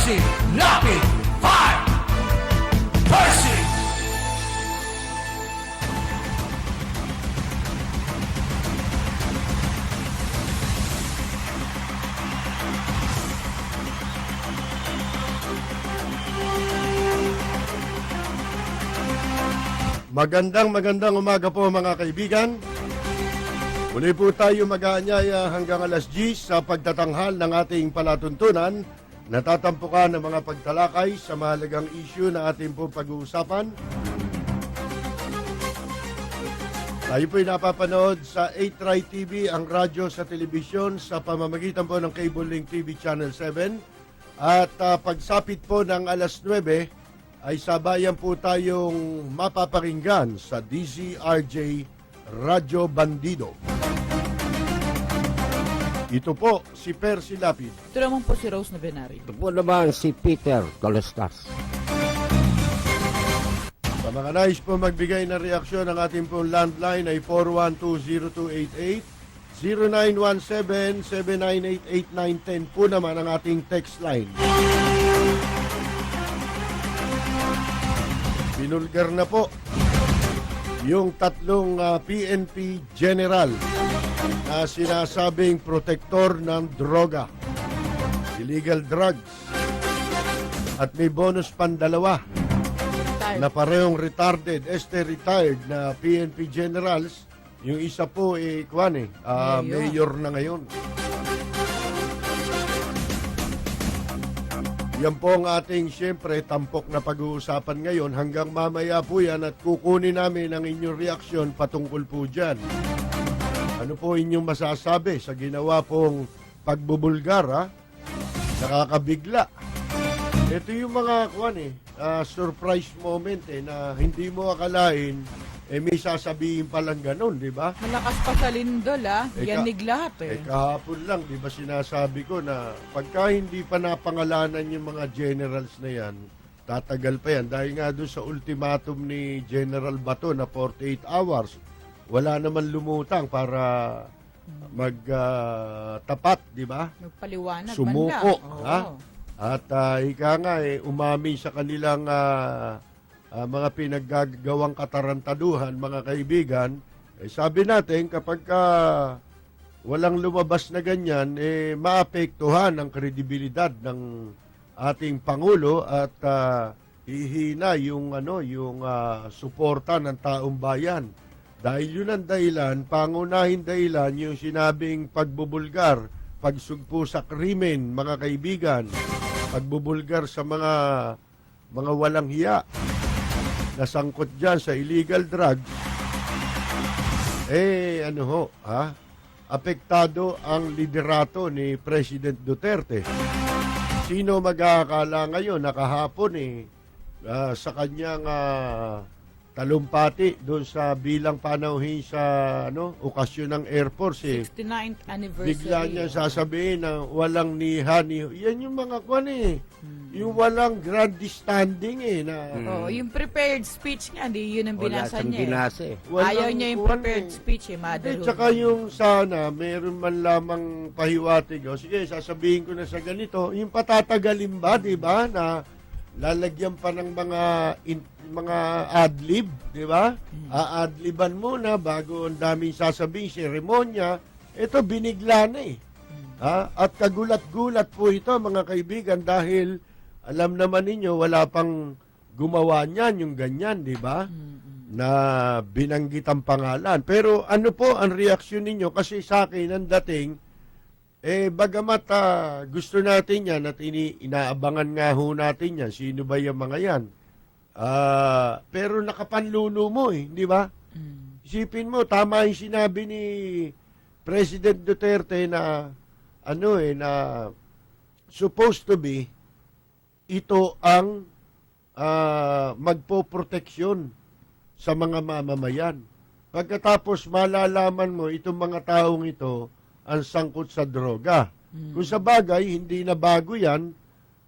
Percy Lapid 5. Percy! Magandang umaga po mga kaibigan. Muli po tayo mag-aanyaya hanggang alas 10 sa pagtatanghal ng ating palatuntunan. Natatampukan ng mga pagtalakay sa mahalagang issue na ating po pag-uusapan. Tayo po'y napapanood sa 8 Rai TV, ang radyo sa telebisyon sa pamamagitan po ng Cable Link TV Channel 7. At pagsapit po ng alas 9, ay sabayan po tayong mapaparinggan sa DZRJ Radyo Bandido. Ito po si Percy Lapid. Ito naman po si Rose Nabenari. Ito po naman si Peter Colastas. Sa mga nais po magbigay ng reaksyon, ang ating pong landline ay 412-0288, 0917-798-8910 po naman ang ating text line. Binulgar na po yung tatlong PNP general na sinasabing protektor ng droga, illegal drugs, at may bonus pandalawa na parehong retarded, retired na PNP generals. Yung isa po mayor na ngayon. Yan po ang ating siyempre tampok na pag-uusapan ngayon. Hanggang mamaya po yan at kukunin namin ang inyong reaksyon patungkol po dyan. Ano po inyong masasabi sa ginawa pong pagbubulgar, ha? Nakakabigla. Ito yung mga surprise moment na hindi mo akalain may sasabihin palang ganun, di ba? Malakas pa sa lindol, yanig lahat Kahapon lang, di ba sinasabi ko na pagka hindi pa napangalanan yung mga generals na yan, tatagal pa yan. Dahil nga doon sa ultimatum ni General Bato na 48 hours, wala naman lumutang para magtapat, di ba? Magpaliwanag, sumuko, man lang. At ika nga umami sa kanilang mga pinaggagawang katarantaduhan, mga kaibigan. Sabi natin, kapag walang lumabas na ganyan, maapektuhan ang kredibilidad ng ating Pangulo at hihina yung suporta ng taong bayan. Dahil yun ang dahilan, pangunahing dahilan, yung sinabing pagbubulgar, pagsugpo sa krimen, mga kaibigan, pagbubulgar sa mga walang hiya, nasangkot dyan sa illegal drugs, apektado ang liderato ni President Duterte. Sino mag-aakala ngayon, nakahapon sa kanyang talumpati doon sa bilang panauhin sa okasyon ng Air Force 69th anniversary. Bigla niya sasabihin na walang yan yung mga yung walang grandstanding na yung prepared speech nga, hindi yun ang binasa niya. Binasa Ayaw niya yung prepared speech motherhood. Tsaka yung sana meron man lamang pahiwatig, sige sasabihin ko na sa ganito, yung patatagalin ba, di ba, na lalagyan pa ng mga adlib, di ba? Aadliban muna bago ang daming sasabihin, seremonya. Ito binigla na At kagulat-gulat po ito, mga kaibigan, dahil alam naman ninyo, wala pang gumawa niyan, yung ganyan, di ba? Na binanggit ang pangalan. Pero ano po ang reaksyon ninyo? Kasi sa akin ang dating, bagamat gusto natin yan at inaabangan nga ho natin yan, sino ba yung mga yan? Pero nakapanluno mo di ba? Isipin mo, tama yung sinabi ni President Duterte na na supposed to be ito ang magpoproteksyon sa mga mamamayan. Pagkatapos malalaman mo itong mga taong ito ang sangkot sa droga. Kung sa bagay, hindi na bago yan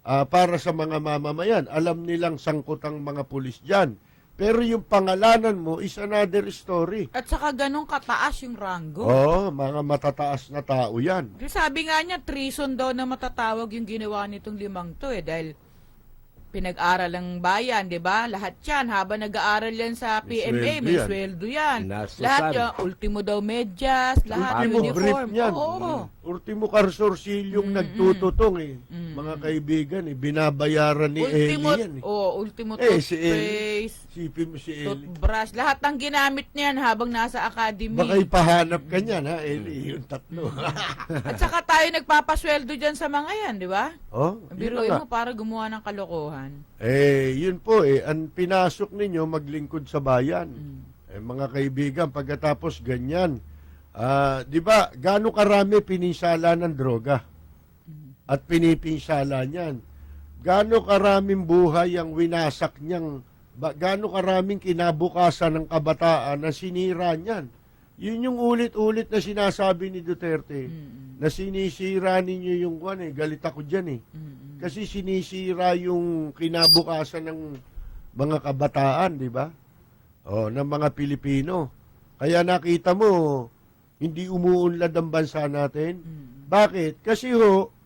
para sa mga mamamayan. Alam nilang sangkot ang mga pulis dyan. Pero yung pangalanan mo is another story. At saka ganun kataas yung ranggo. Oo, mga matataas na tao yan. Kasi sabi nga niya, treason daw na matatawag yung ginawa nitong limang to dahil pinag-aral ng bayan, di ba? Lahat yan, habang nag-aaral yan sa PMA, may sweldo yan. sweldo yan. Nasusan. Lahat yan, ultimo daw medyas, lahat Ultimo brief uniform. yan. Oo. Ultimo karsorsilyong nagtututong Mga kaibigan, binabayaran ni Ultimo, Eli yan. ultimo Si Eli. toothpaste, Sipin mo si Eli. toothbrush, lahat ng ginamit niyan habang nasa academy. Baka ipahanap ka niyan, ha, Eli, yung tatlo. At saka tayo nagpapasweldo dyan sa mga yan, di ba? Oh, yun Biruin na nga. mo para gumawa ng kalokohan. Yun po ang pinasok ninyo maglingkod sa bayan. Mga kaibigan, pagkatapos ganyan, di ba, gaano karami pininsala ng droga? At pinipinsala niyan. Gaano karaming buhay ang winasak niyang, gaano karaming kinabukasan ng kabataan na sinira niyan? Yun yung ulit-ulit na sinasabi ni Duterte, na sinisira ninyo yung galit ako dyan Kasi sinisira yung kinabukasan ng mga kabataan, di ba? Ng mga Pilipino. Kaya nakita mo, hindi umuunlad ang bansa natin. Bakit? Kasi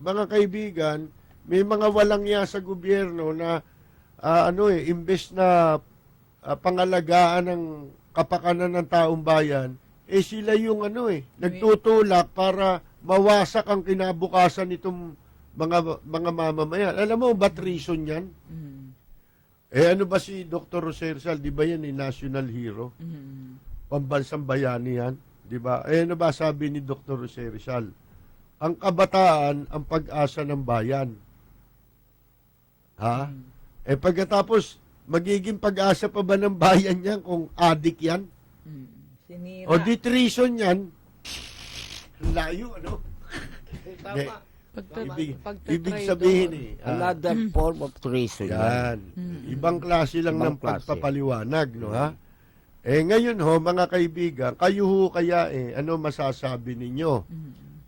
mga kaibigan, may mga walang ya sa gobyerno na imbes na pangalagaan ng kapakanan ng taong bayan, sila yung nagtutulak para mawasak ang kinabukasan nitong mga mamamayan. Alam mo, ba't reason yan? Ano ba si Dr. Rosersal, di ba yan national hero? Pambansang bayani yan, di ba? Ano ba sabi ni Dr. Rosersal? Ang kabataan, ang pag-asa ng bayan. Ha? Pagkatapos, magiging pag-asa pa ba ng bayan yan kung adik yan? Sinira. O di treason yan? Layo, ano? Tama. Ibig sabihin Another form of treason. yan. Ibang klase lang Ibang ng klase. pagpapaliwanag, no ha? Ngayon mga kaibigan, kayo kaya ano masasabi ninyo?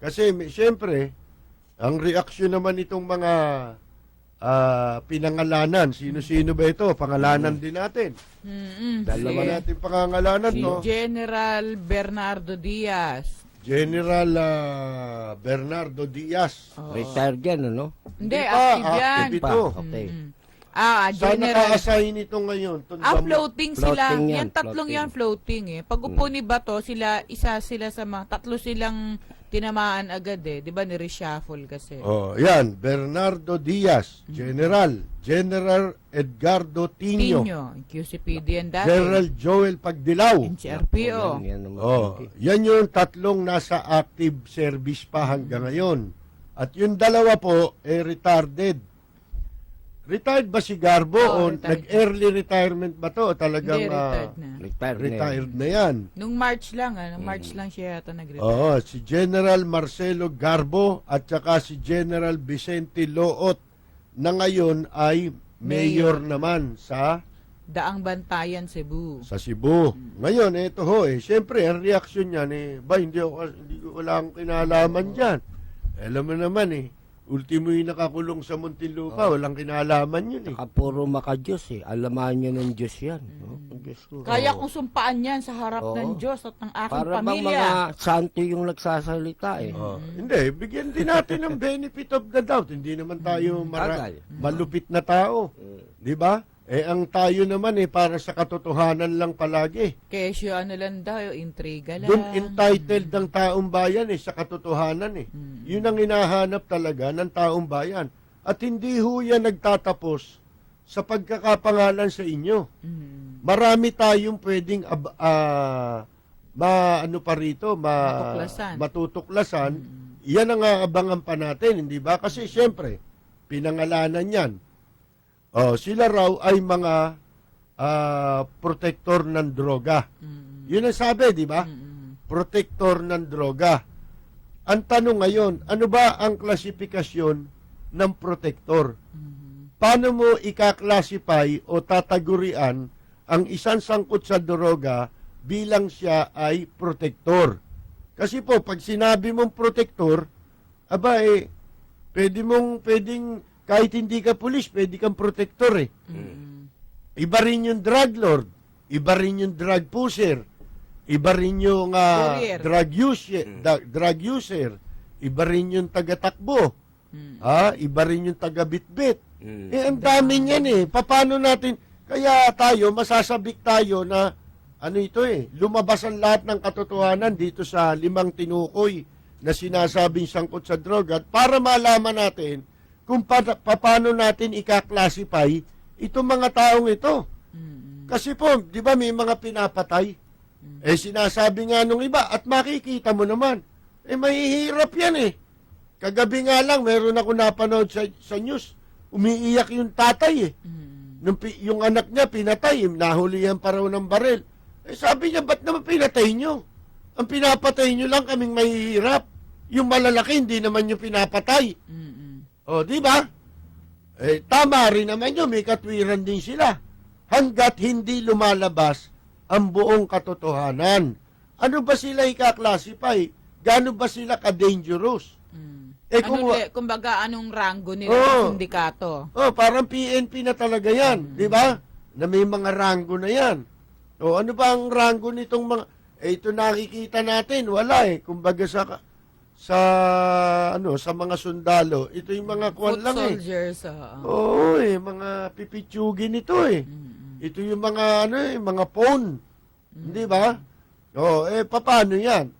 Kasi siyempre, ang reaksyon naman itong mga pinangalanan, sino-sino ba ito? Pangalanan din natin. Dalawa natin pangangalanan, no? General Bernardo Diaz. General Bernardo Diaz. Retired yan, ano? Hindi, Hindi pa, active yan. active ito. Okay. Saan General. naka-assign ito ngayon? Floating sila. Floating yan, Yan, tatlong floating. yan floating Pag upo ni Bato, isa sila sa mga, tatlo silang tinamaan agad Di ba, ni-reshuffle kasi. Yan. Bernardo Diaz. General Edgardo Tino. QCPD yan dati. General Joel Pagdilaw. NCRPO. Yan naman. Yan yung tatlong nasa active service pa hanggang ngayon. At yung dalawa po, retarded. Retired ba si Garbo o retired. nag-early retirement ba to? O talagang Hindi, retired na. retired na yan. Nung March lang, March lang siya yata nag-retire. Oo, si General Marcelo Garbo at saka si General Vicente Loot na ngayon ay mayor naman sa Daang Bantayan, Cebu. Cebu. Ngayon, ito siyempre, ang reaksyon niyan wala akong kinalaman dyan. Alam mo naman ultimo yung nakakulong sa Muntinlupa, walang kinalaman yun Puro maka-Diyos Alamaan nyo ng Diyos yan. Diyos ko. Kaya kung sumpaan yan sa harap ng Diyos at ng aking Para bang pamilya. mga santo yung nagsasalita Hindi, bigyan din natin ng benefit of the doubt. Hindi naman tayo Tagal. malupit na tao. Di ba? Ang tayo naman para sa katotohanan lang palagi. Kesyo lang daw, intriga lang. Doon entitled ang taong bayan sa katotohanan Yun ang hinahanap talaga ng taong bayan. At hindi yan nagtatapos sa pagkakapangalan sa inyo. Marami tayong pwedeng matutuklasan. Yan ang aabangan pa natin, hindi ba? Kasi siyempre, pinangalanan yan. Sila raw ay mga protector ng droga. Yun ang sabi, di ba? Protector ng droga. Ang tanong ngayon, ano ba ang klasifikasyon ng protector? Paano mo ika-classify o tatagurian ang isang sangkot sa droga bilang siya ay protector? Kasi po, pag sinabi mong protector, pwedeng kahit hindi ka pulis, pwede kang protector Iba rin yung drug lord, iba rin yung drug pusher, iba rin yung Courier. drug user, iba rin yung taga-takbo, iba rin yung taga-bitbit. Ang dami niyan Paano natin, kaya tayo, masasabik tayo na, lumabas ang lahat ng katotohanan dito sa 5 tinukoy na sinasabing sangkot sa droga, at para malaman natin kung paano natin ika-classify itong mga taong ito. Kasi po, di ba may mga pinapatay? Sinasabi nga nung iba, at makikita mo naman, mahihirap yan Kagabi nga lang, meron ako napanood sa news, umiiyak yung tatay yung anak niya pinatay, nahulihan pa raw ng baril. Sabi niya, ba't naman pinatay nyo? Ang pinapatay nyo lang kaming mahihirap. Yung malalaki, hindi naman yung pinapatay. O, di ba? Tama rin naman yun, may katwiran din sila. Hanggat hindi lumalabas ang buong katotohanan. Ano ba sila ika-classify? Gaano ba sila ka-dangerous? Kumbaga, anong rango nila Oo. sa sindikato? Parang PNP na talaga yan, di ba? Na may mga rango na yan. Ano ba ang rango nitong mga... ito nakikita natin, wala Kumbaga sa mga sundalo, ito yung mga kwan Foot lang soldiers. mga pipitsugin ito Ito yung mga mga phone. Hindi ba? Paano yan?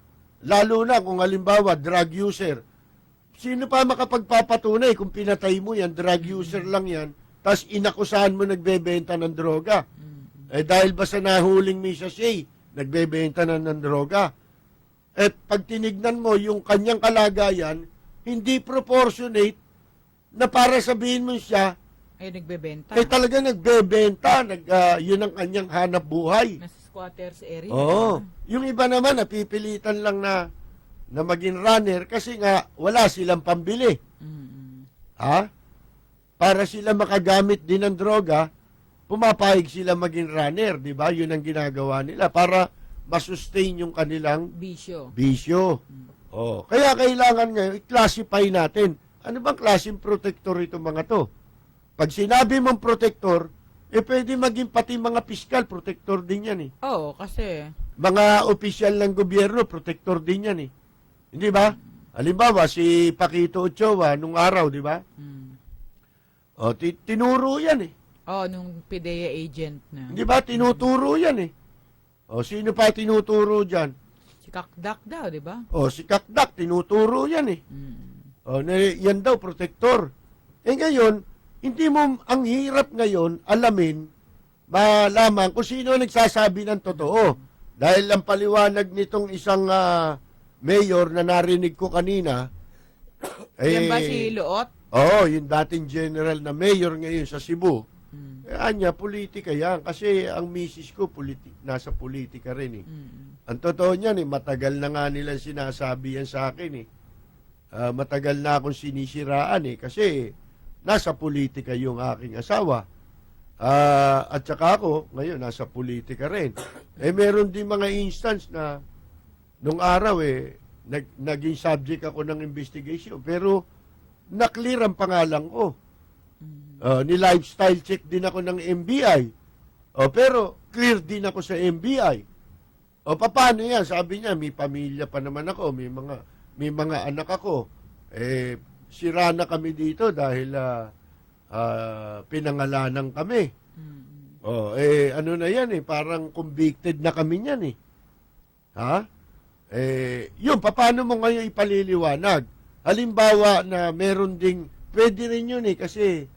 Lalo na kung halimbawa drug user. Sino pa makapagpapatunay kung pinatay mo yan, drug user lang yan, tapos inakusahan mo nagbebenta ng droga? Dahil ba sa nahuling Misa Shea, nagbebenta na ng droga? At pag tinignan mo yung kanyang kalagayan, hindi proportionate na para sabihin mo siya, Nagbebenta. talaga nagbebenta, yun ang kanyang hanap buhay. Nasa squatters area. Yung iba naman, napipilitan lang na maging runner kasi nga wala silang pambili. Para sila makagamit din ng droga, pumapayag sila maging runner, di ba? Yun ang ginagawa nila para masustain yung kanilang bisyo. Kaya kailangan ngayon i-classify natin. Ano bang klaseng protector ito mga to? Pag sinabi mong protector, pwede maging pati mga piskal, protector din yan Kasi... Mga opisyal ng gobyerno, protector din yan Hindi ba? Halimbawa, si Paquito Ochoa, nung araw, di ba? Tinuro yan nung PDEA agent na. Hindi ba? Tinuturo yan sino pa tinuturo dyan? Si Kakdak daw, di ba? Si Kakdak, tinuturo yan yan daw, protector. Ngayon, hindi mo, ang hirap ngayon, malaman kung sino nagsasabi ng totoo. Dahil ang paliwanag nitong isang mayor na narinig ko kanina, Yan ba si Luot? yung dating general na mayor ngayon sa Cebu. Anya, politika yan. Kasi ang misis ko, nasa politika rin Ang totoo niyan, matagal na nga nila sinasabi yan sa akin matagal na akong sinisiraan kasi nasa politika yung aking asawa. At saka ako, ngayon, nasa politika rin. Meron din mga instance na nung araw naging subject ako ng investigation. Pero, na-clear ang pangalan ko. Ni-lifestyle check din ako ng NBI. Pero, clear din ako sa NBI. Paano yan? Sabi niya, may pamilya pa naman ako, may mga anak ako. Sira na kami dito dahil pinangalanan kami. Ano na yan parang convicted na kami niyan yun, paano mo ngayon ipaliliwanag? Halimbawa na meron ding, pwede rin yun kasi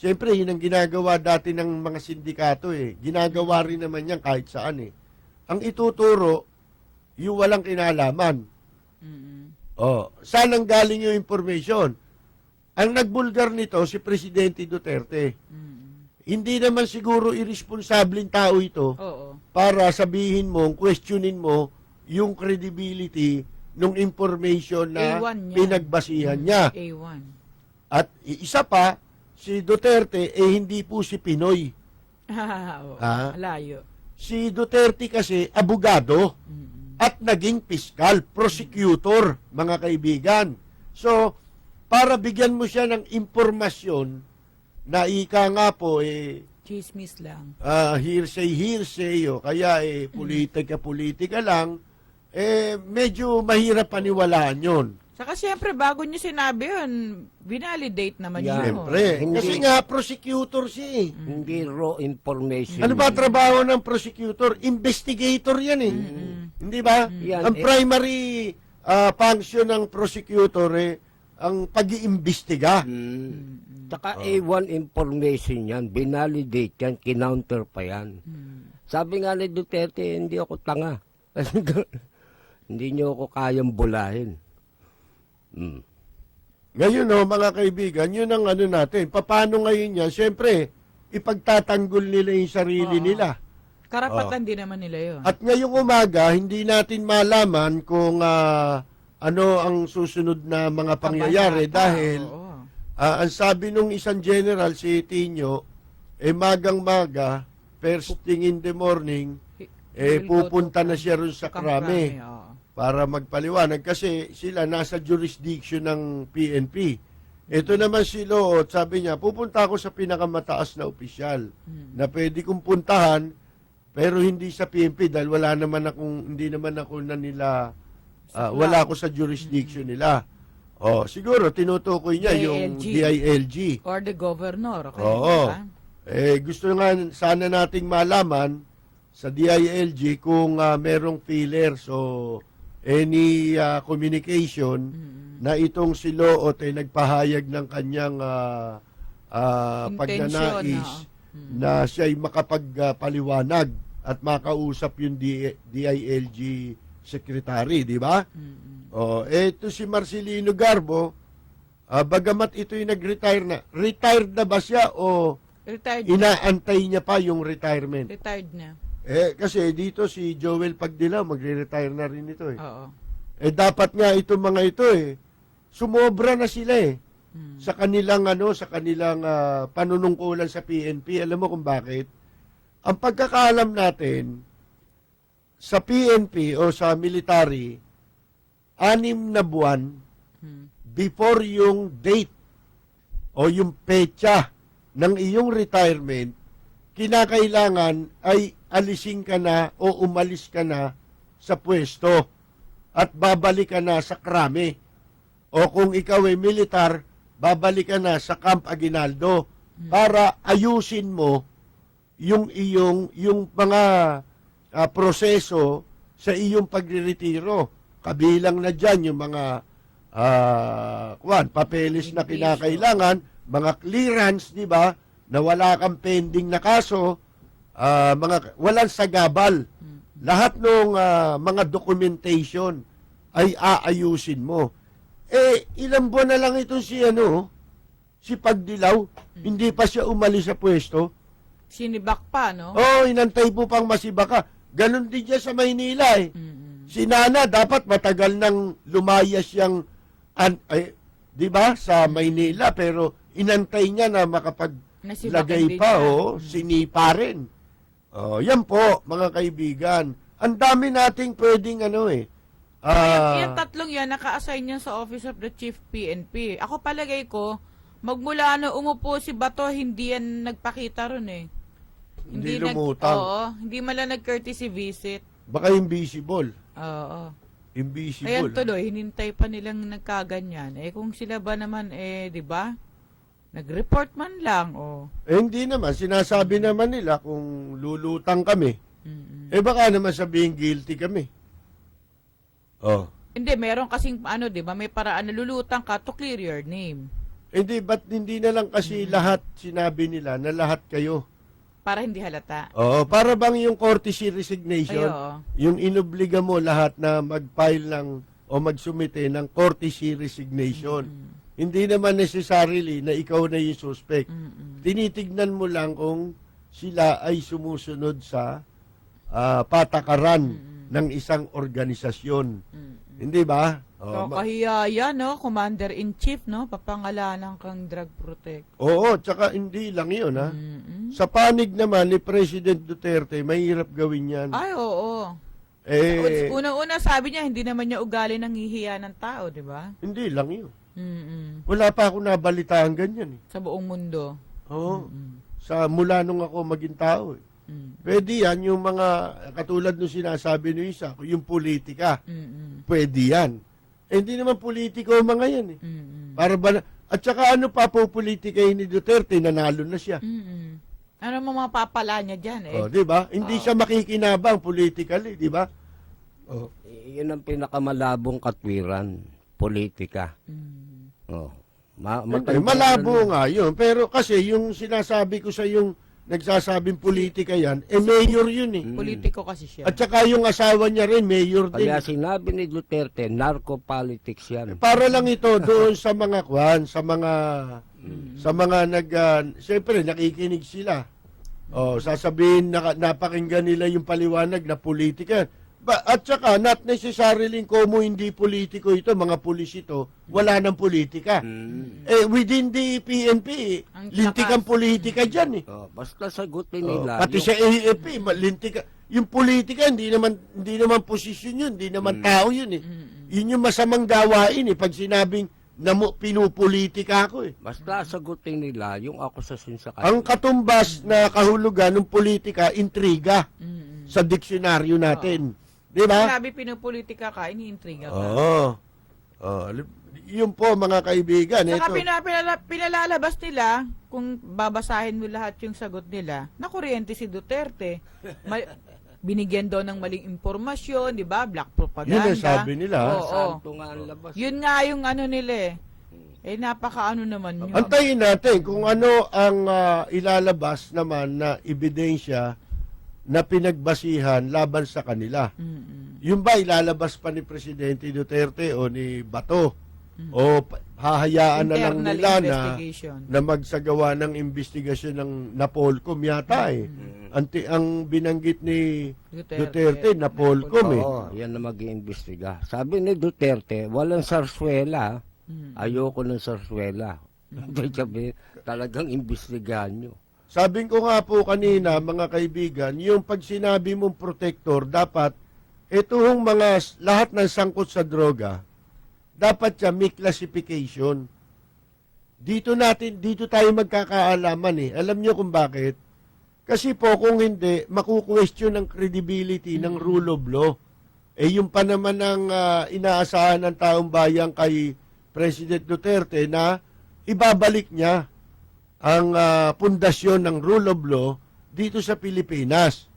siyempre yun ang ginagawa dati ng mga sindikato ginagawa rin naman yan kahit saan ang ituturo yung walang kinalaman. Saan ang galing yung information? Ang nagbulgar nito si Presidente Duterte. Hindi naman siguro irresponsableng tao ito para sabihin mo, questionin mo yung credibility ng information na pinagbasihan niya. A1. At isa pa, si Duterte hindi po si Pinoy. Layo. Si Duterte kasi abogado at naging piskal, prosecutor, mga kaibigan. So, para bigyan mo siya ng impormasyon na ika nga po Chismis lang. hearsay o kaya politika lang, medyo mahirap paniwalaan yun. Saka siyempre, bago niyo sinabi yun, binalidate naman Yeah. yun. Siyempre. Hindi. Kasi nga, prosecutor siya eh. Hindi raw information. Ano ba trabaho ng prosecutor? Investigator yan eh. Hindi ba? Yan, Ang primary function ng prosecutor ang pag-iimbestiga. Saka A1 information yan, binalidate yan, kinounter pa yan. Sabi nga ni Duterte, hindi ako tanga. Hindi niyo ako kayang bulahin. Ngayon mga kaibigan, yun ang ano natin. Paano ngayon yan? Siyempre, ipagtatanggol nila yung sarili nila. Karapatan din naman nila yun. At ngayong umaga, hindi natin malaman kung ano ang susunod na mga pangyayari Kabanata, dahil oo. ang sabi nung isang general, si Tino, magang-maga, first thing in the morning, He will go pupunta to na siya ron sa Krame oo. para magpaliwanag kasi sila nasa jurisdiction ng PNP. Ito naman si Loot, sabi niya, pupunta ako sa pinakamataas na opisyal na pwede kong puntahan pero hindi sa PNP dahil hindi naman ako na nila, wala ako sa jurisdiction nila. Siguro tinutukoy niya yung DILG. Or the governor. Okay, Oo. diba? Gusto nga sana nating malaman sa DILG kung merong feelers o any communication na itong si Loot ay nagpahayag ng kanyang pagnanais na siya'y makapagpaliwanag at makausap yung DILG secretary, di ba? Ito si Marcelino Garbo, bagamat ito'y nag-retire na, retired na ba siya o Retired na. inaantay niya pa yung retirement? Retired na. Kasi dito si Joel Pagdilaw, magre-retire na rin ito Oo. dapat nga itong mga ito sumobra na sila sa kanilang panunungkulan sa PNP. Alam mo kung bakit? Ang pagkakaalam natin sa PNP o sa military, 6 na buwan before yung date o yung petsa ng iyong retirement, kinakailangan ay alisin ka na o umalis ka na sa pwesto at babalik ka na sa Krame. O kung ikaw ay militar, babalik ka na sa Camp Aguinaldo para ayusin mo yung mga proseso sa iyong pagre-retiro. Kabilang na dyan yung mga papeles na kinakailangan, mga clearance, di ba, na wala kang pending na kaso, walang sagabal. Lahat ng mga documentation ay aayusin mo. Ilang buwan na lang ito si Pagdilaw, hindi pa siya umalis sa pwesto. Sinibak pa, no? Inantay po pang masibaka. Ganon din siya sa Maynila Si Nana, dapat matagal nang lumayas siyang, di ba, sa Maynila, pero inantay niya na makapaglagay pa, sinipa rin. Yan po, mga kaibigan. Ang dami nating pwedeng Yung tatlong yan, naka-assign yan sa Office of the Chief PNP. Ako palagay ko, magmula na umupo si Bato, hindi yan nagpakita ron Hindi lumutang. Hindi man lang nag-courtesy visit. Baka invisible. Oo. Invisible. Ayan tuloy, hinintay pa nilang nagkaganyan. Kung sila ba naman, di ba? Nag-report man lang, hindi naman. Sinasabi naman nila kung lulutang kami. Baka naman sabihin guilty kami. Hindi, meron kasing, di ba, may paraan na lulutang ka to clear your name. Hindi, ba't hindi na lang kasi lahat sinabi nila na lahat kayo? Para hindi halata. Para bang yung courtesy resignation, yung inobliga mo lahat na mag-file o magsumite ng courtesy resignation. Hindi naman necessarily na ikaw na yung suspect. Tinitignan mo lang kung sila ay sumusunod sa patakaran ng isang organisasyon. Hindi ba? Kahiya no? Commander-in-Chief, no? Papangalanan kang drug protect. Tsaka hindi lang yun, ha? Sa panig naman ni President Duterte, mahirap gawin yan. Ay, oo. Una-una sabi niya, hindi naman niya ugali ng hihiya ng tao, di ba? Hindi lang yun. Wala pa ako nabalitaan ganyan. Sa buong mundo. mula nung ako maging tao. Eh. Pwede yan, yung mga, katulad nung sinasabi nung isa, yung politika. Pwede yan. Eh, hindi naman politiko ang mga yan. Eh. Para ba, at saka ano pa po politikahin ni Duterte, nanalo na siya. Ano mo mapapala niya dyan eh? Oh, di ba? Hindi siya makikinabang politically, di ba? Oh. Yun ang pinakamalabong katwiran, politika. Oh. Hindi, malabo nga yun. Pero kasi yung sinasabi ko sa yung nagsasabing politika yan, mayor yun eh. Politiko kasi siya. At saka yung asawa niya rin, mayor din. Kaya sinabi ni Duterte, narco-politics yan. Para lang ito doon sa mga kwan, sa mga siyempre nakikinig sila. Oh, sasabihin napakinggan nila yung paliwanag na politika. At saka not necessarily kung hindi politiko ito, mga pulis ito, wala nang politika. Eh within the PNP, lintik ang politika diyan eh. Oh, basta sagutin nila. Pati sa AFP, lintik. Yung politika hindi naman posisyon yun, hindi naman tao yun eh. Yun yung masamang gawain eh pag sinabing pinupolitika ako eh. Basta sagutin nila yung akusasyon sa kanila. Ang katumbas na kahulugan ng politika, intriga sa diksyonaryo natin. Di ba? Sinabi pinupolitika ka, iniintriga ka. Oo. Yun po mga kaibigan. Saka Ito. pinalalabas nila, kung babasahin mo lahat yung sagot nila, nakuryente si Duterte. Binigyan daw ng maling impormasyon, di ba? Black propaganda. Yun ang sabi nila. Oo. Santo nga ang labas. Yun nga yung ano nila eh. Napaka-ano naman yun. Antayin natin kung ano ang ilalabas naman na ebidensya na pinagbasihan laban sa kanila. Yung ba ilalabas pa ni Presidente Duterte o ni Bato? O hahayaan na lang Internal nila investigation. na magsagawa ng investigasyon ng Napolcom yata eh. Ang binanggit ni Duterte Napolcom eh. Oo, yan na mag-iimbestiga. Sabi ni Duterte, walang sarswela. Ayoko ng sarswela. Sabi, talagang imbestigahan nyo. Sabi ko nga po kanina, mga kaibigan, yung pag sinabi mong protector, dapat itong mga lahat ng sangkot sa droga, dapat siya may classification. Dito tayo magkakaalaman eh. Alam niyo kung bakit? Kasi po kung hindi, maku-question ang credibility ng rule of law. Eh yung pa naman ang inaasahan ng taong bayan kay President Duterte na ibabalik niya ang pundasyon ng rule of law dito sa Pilipinas.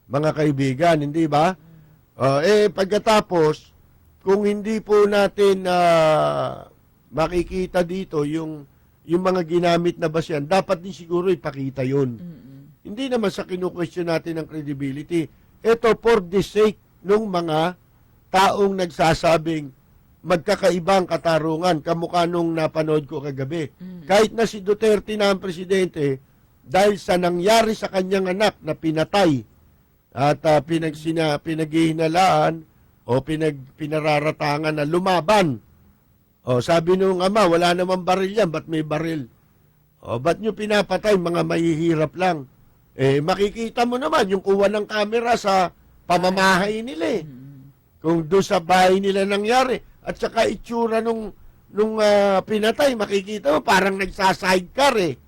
Mga kaibigan, hindi ba? Pagkatapos, kung hindi po natin makikita dito yung mga ginamit na basyan, dapat din siguro ipakita yun. Hindi naman sa kinu-question natin ang credibility. Ito for the sake ng mga taong nagsasabing magkakaibang katarungan, kamukha nung napanood ko kagabi. Kahit na si Duterte na ang presidente, dahil sa nangyari sa kanyang anak na pinatay at pinaghihinalaan o pinararatangan na lumaban. O sabi nung ama, wala namang baril yan, ba't may baril? O ba't nyo pinapatay, mga mahihirap lang? Makikita mo naman yung kuha ng camera sa pamamahay nila eh. Kung doon sa bahay nila nangyari. At saka itsura nung pinatay, makikita mo parang nagsasidecar eh.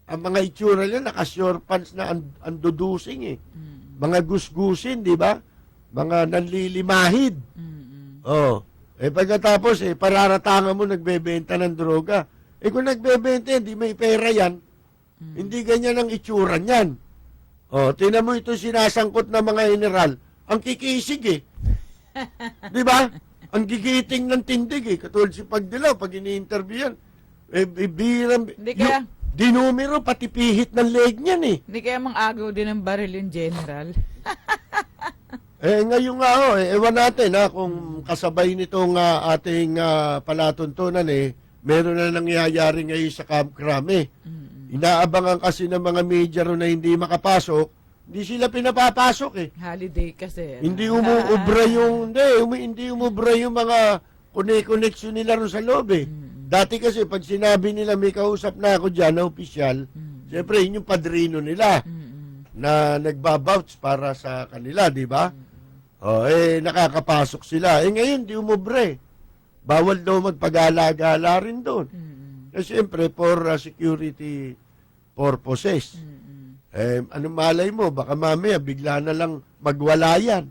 Ang mga itsura nila, naka-short pants na andudusing eh. Mga gusgusin, di ba? Mga nanlilimahid. Pagkatapos pararatangan mo nagbebenta ng droga. Kung nagbebenta, hindi may pera yan. Hindi ganyan ang itsura niyan. Tinan mo ito sinasangkot ng mga general. Ang kikisig eh. Di ba? Ang gigiting ng tindig eh. Katulad si Pagdilaw, pag ini-interview yan. Dinumero, pati pihit ng leg niyan eh. Hindi kaya mang-agaw din ng baril yung general. Ngayon nga ewan natin kung kasabay nitong ating palatuntunan meron na nangyayari ngayon sa Camp Crame. Inaabangan kasi ng mga media ro na hindi makapasok. Hindi sila pinapapasok eh. Holiday kasi. Hindi umuubra yung mga koneksyon nila ro sa loob eh. Dati kasi pag sinabi nila may kausap na ako dyan na opisyal, siyempre yun yung padrino nila na nagbabouch para sa kanila, di ba? Nakakapasok sila. Ngayon di umubre. Bawal daw magpagala-gala rin doon. Siyempre for security purposes. Anong malay mo, baka mamaya bigla na lang magwala yan.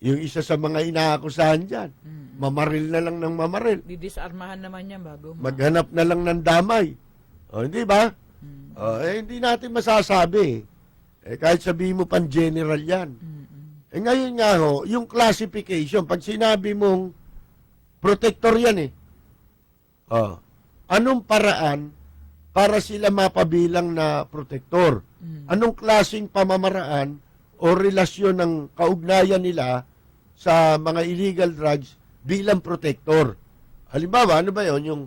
Yung isa sa mga inaakusahan dyan, mamaril na lang ng mamaril. Didisarmahan naman yan bago Maghanap na lang ng damay. O, hindi ba? Hindi natin masasabi. Kahit sabihin mo pang general yan. Ngayon nga ho, yung classification, pag sinabi mong protector yan anong paraan para sila mapabilang na protector? Anong klaseng pamamaraan o relasyon ng kaugnayan nila sa mga illegal drugs bilang protector? Halimbawa, ano ba yon? Yung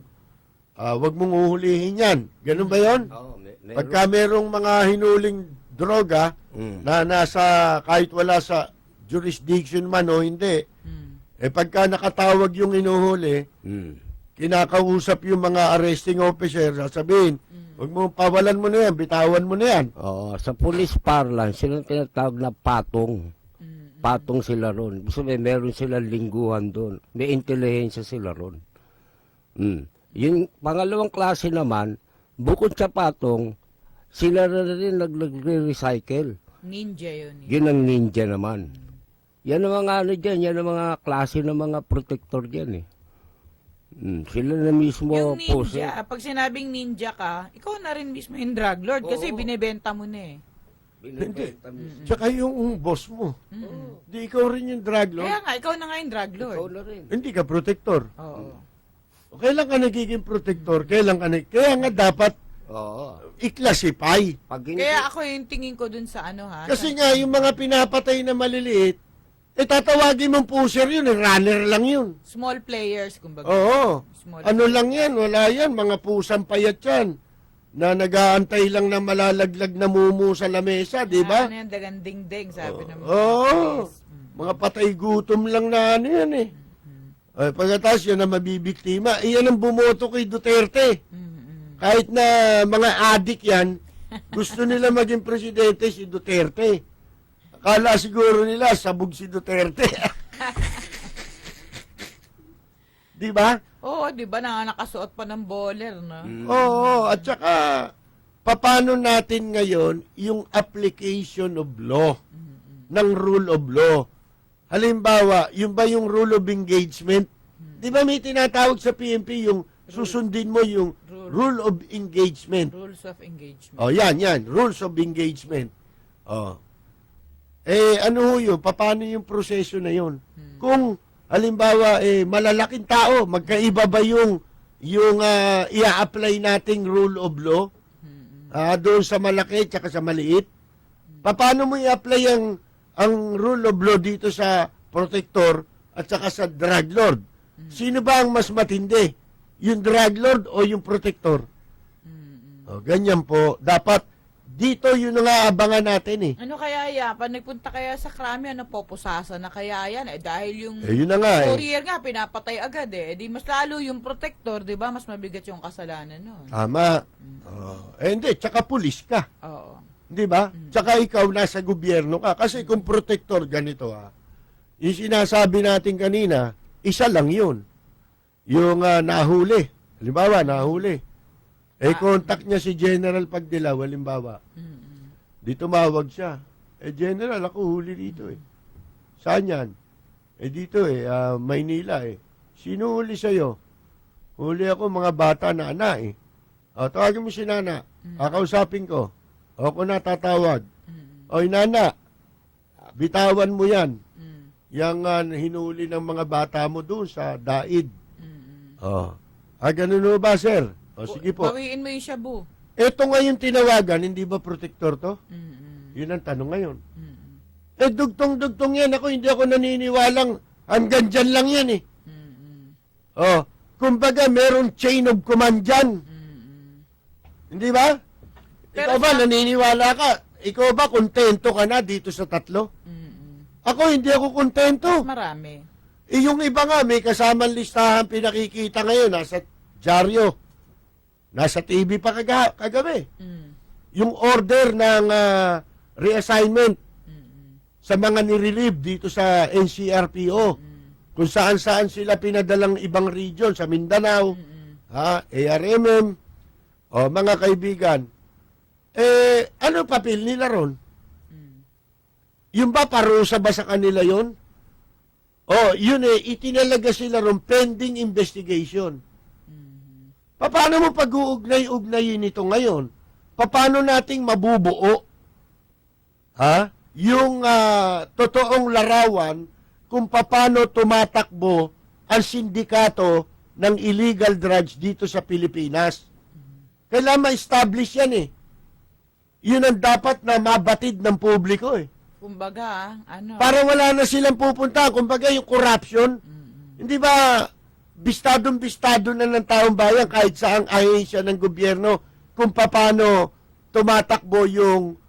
wag mong uhulihin yan. Ganun ba yon? Pagka merong mga hinuling droga na nasa, kahit wala sa jurisdiction man o hindi, pagka nakatawag yung inuhuli, kinakausap yung mga arresting officer, sasabihin, huwag mo, pawalan mo na yan, bitawan mo na yan. Sa police parlance, sila tinatawag na patong. Patong sila ron. Gusto meron silang lingguhan doon. May intelihensya sila ron. Yung pangalawang klase naman, bukod sa patong, sila rin nagre-recycle. Ninja yun. Yun ang ninja naman. Yan ang mga ano dyan, yan ang mga klase ng mga protector dyan sila na mismo Yung pose. ninja, pag sinabing ninja ka, ikaw na rin mismo yung drug lord kasi binebenta mo na Hindi. Tsaka yung boss mo. Di ikaw rin yung drug lord. Kaya nga, ikaw na nga yung drug lord. Ikaw na rin. Hindi ka protector. Oo. Kailan ka nagiging protector? Kaya nga dapat i-classify. Pag hindi, Kaya ako yung tingin ko dun sa ano ha. Kasi nga, yung mga pinapatay na maliliit, tatawagin mong pusher yun, runner lang yun. Small players, kumbaga. Oo. Small Ano lang yan, wala yan, mga pusang payat yan. Na nag-aantay lang ng malalaglag na mumu sa lamesa, di ba? Ano yan, daganding-ding, sabi ng mga Oo. pulis. Mga patay gutom lang na ano yan pagkatapos yun na mabibiktima, iyan ang bumoto kay Duterte. Kahit na mga adik yan, gusto nila maging presidente si Duterte. Akala siguro nila, sabog si Duterte. Di ba? Oo, di ba nakasuot pa ng bowler, no? Oo, at saka, paano natin ngayon yung application of law, ng rule of law? Halimbawa, yung ba yung rule of engagement? Di ba may tinatawag sa PNP yung susundin mo yung rule of engagement? Rules of engagement. Yan, rules of engagement. Ano ho yun? Paano yung proseso na yun? Kung, halimbawa, malalaking tao, magkaiba ba yung i-apply nating rule of law doon sa malaki at sa maliit? Paano mo i-apply ang rule of law dito sa protector at saka sa drug lord? Sino ba ang mas matindi? Yung drug lord o yung protector? Ganyan po. Dapat dito yun nga abangan natin Ano kaya yan? Pag nagpunta kaya sa krami, ano popusasa na kaya yan? Dahil yung yun na nga courier nga, pinapatay agad Di mas lalo yung protector, di ba? Mas mabigat yung kasalanan nun. Tama. Hindi, tsaka pulis ka. Oo. Di ba? Tsaka ikaw nasa gobyerno ka. Kasi kung protector, ganito yung sinasabi natin kanina, isa lang yun. Yung nahuli. Halimbawa, nahuli. Contact niya si General Pagdilaw, halimbawa. Di tumawag siya. General, ako huli dito Saan yan? Dito Maynila Sino huli sa'yo? Huli ako mga bata na anak tawagin mo si Nana. Kakausapin ko. Ako na tatawag. Oy, Nana, bitawan mo yan. Yang hinuli ng mga bata mo doon sa daid. Ganun mo ba, sir? Sige po. Bawiin mo yung shabu. Ito ngayon tinawagan, hindi ba protector to? Yun ang tanong ngayon. Dugtong-dugtong yan. Hindi ako naniniwalang hanggang dyan lang yan kumbaga meron chain of command dyan. Hindi ba? Ikaw ba, naniniwala ka? Ikaw ba, kontento ka na dito sa tatlo? Ako, hindi ako kontento. Marami. Yung iba nga, may kasamang listahan pinakikita ngayon, nasa dyaryo. Nasa TV pa kagabi. Yung order ng reassignment sa mga nirelieve dito sa NCRPO. Kung saan-saan sila pinadalang ibang region, sa Mindanao, ARMM, mga kaibigan, ano papel nila ron? Yung ba parusa ba sa kanila yon? Yun itinalaga sila ron pending investigation. Paano mo pag-uugnay-ugnayin ito ngayon? Paano nating mabubuo yung totoong larawan kung paano tumatakbo ang sindikato ng illegal drugs dito sa Pilipinas? Kailangan ma-establish yan Yun ang dapat na mabatid ng publiko Kumbaga, Para wala na silang pupunta. Kumbaga yung corruption, hindi ba bistadong-bistado na ng taong bayan kahit saang ahensya ng gobyerno kung paano tumatakbo yung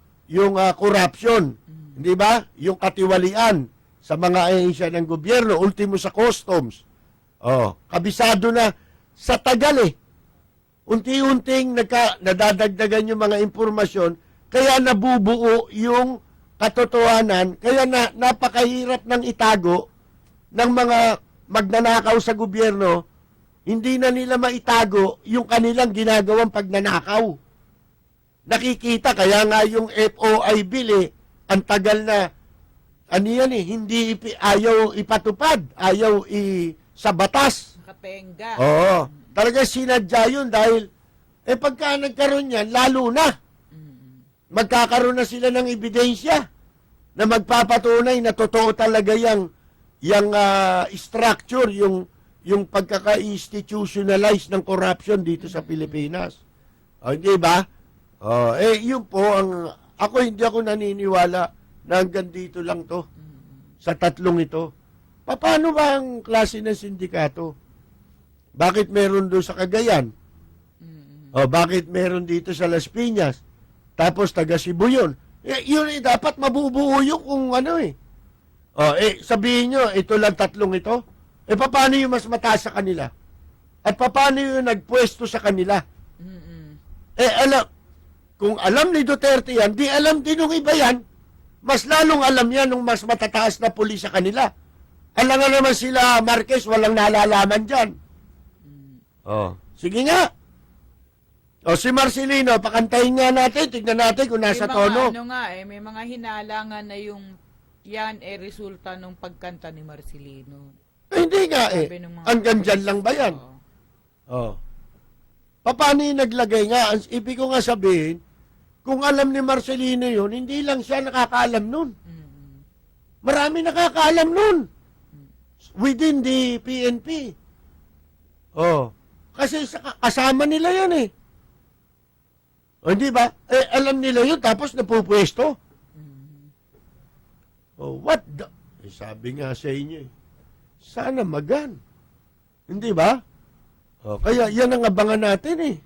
corruption. Hindi ba? Yung katiwalian sa mga ahensya ng gobyerno, ultimo sa customs. Kabisado na sa tagal Unti-unting nadadagdagan yung mga impormasyon, kaya nabubuo yung katotohanan, kaya napakahirap ng itago ng mga magnanakaw sa gobyerno, hindi na nila maitago yung kanilang ginagawang pagnanakaw. Nakikita, kaya nga yung FOI bill ang tagal na, ayaw ipatupad, ayaw sa batas. Nakatenga. Talaga sinadya yun dahil, pagka nagkaroon yan, lalo na, magkakaroon na sila ng ebidensya na magpapatunay na totoo talaga yung structure, yung pagkaka-institutionalize ng corruption dito sa Pilipinas. Hindi ba? Yun po, hindi ako naniniwala na hanggang dito lang to, sa tatlong ito. Paano ba ang klase ng sindikato? Bakit meron doon sa Cagayan? Bakit meron dito sa Las Piñas? Tapos taga Cebu yun. Yun dapat mabubuo yun kung sabihin nyo, ito lang tatlong ito. Paano yung mas mataas sa kanila? At paano yung nagpwesto sa kanila? Kung alam ni Duterte yan, di alam din ng iba yan. Mas lalong alam yan ng mas matataas na pulis sa kanila. Alam nga naman sila, Marquez, walang nalalaman dyan. Sige nga. Si Marcelino, pakantahin nga natin, tignan natin kung nasa tono. May mga hinalangan na yung yan resulta ng pagkanta ni Marcelino. Hindi nga hanggang dyan lang ba yan? Paano yung naglagay nga? Ibig ko nga sabihin, kung alam ni Marcelino yun, hindi lang siya nakakaalam nun. Marami nakakaalam nun. Within the PNP. Kasi kasama nila yan hindi ba? Alam nila yun, tapos napupwesto. What the... sabi nga sa inyo sana magan. Hindi ba? Kaya yan ang abangan natin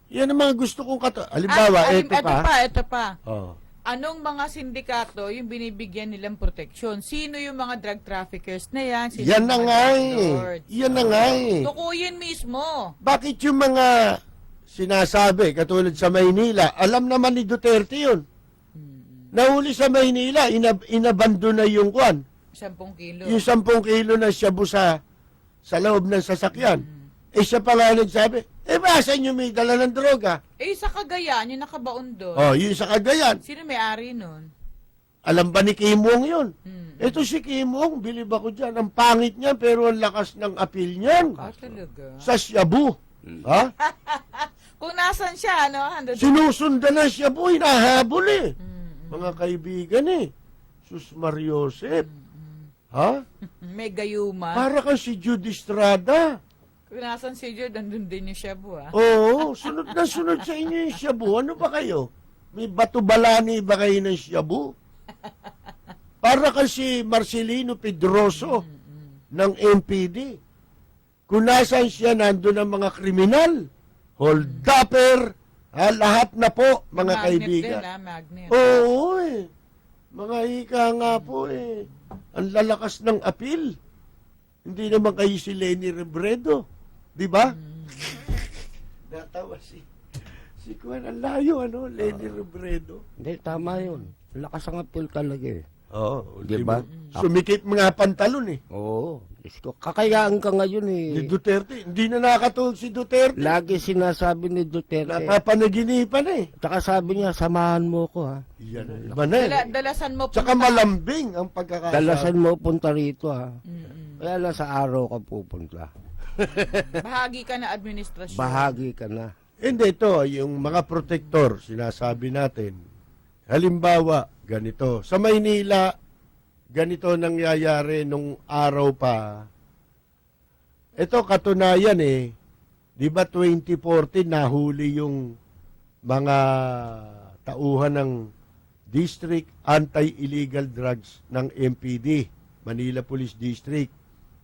Yan ang mga gusto kong halimbawa, ito pa. Oh. Anong mga sindikato yung binibigyan nilang proteksyon? Sino yung mga drug traffickers na yan? Sino Yan yung na mga nga drug lords? Yan na nga Tukuyin mismo. Bakit yung mga sinasabi, katulad sa Maynila, alam naman ni Duterte yun. Nahuli sa Maynila, inabando na yung 10 kilo. Yung 10 kilo na shabu sa loob ng sasakyan. Siya pala nagsabi, basan nyo may dala ng droga? Sa Cagayan, yung nakabaon doon. Yung sa Cagayan. Sino may-ari nun? Alam ba ni Kim Wong yun? Ito si Kim Wong, bilib ako dyan. Ang pangit niya, pero ang lakas ng appeal niyan. Talaga? Sa shabu. Ha? Kung nasan siya, Sinusundan na shabu, hinahabol Mga kaibigan Sus Mariosep. Ha? May gayuma. Para kang si Judy Estrada. Kung nasan si Jude, nandun din yung shabu, Oo, sunod na sunod sa inyo yung shabu. Ano ba kayo? May bato-balani ba kayo ng shabu? Para kasi Marcelino Pedroso ng MPD. Kung nasan siya, nandun ang mga kriminal, hold-upper, lahat na po, mga magnet kaibigan. Din, magnet. Oo, mga ika nga po ang lalakas ng appeal. Hindi naman kayo si Leni Robredo. Di ba? Natawa si Kuan, ang layo, Leni Robredo. Hindi, tama yun. Lakas ang appeal talaga Oo. Di ba? Sumikip mga pantalon eh. Oo. Diyos ko. Kakayaan ka ngayon eh. Ni Duterte. Hindi na nakatulog si Duterte. Lagi sinasabi ni Duterte. Napapanaginipan eh. Tsaka sabi niya, samahan mo ko ha. Yan na. Iba na eh. Dalasan mo Tsaka malambing ang pagkakasabi. Dalasan mo punta rito ha. Mm-mm. Kaya lang sa araw ka pupunta. Bahagi ka na administrasyon. Bahagi ka na. Hindi, ito, yung mga protector, sinasabi natin. Halimbawa, ganito. Sa Maynila, ganito nangyayari nung araw pa. Ito, katunayan eh. Di ba 2014, nahuli yung mga tauhan ng District Anti-Illegal Drugs ng MPD, Manila Police District,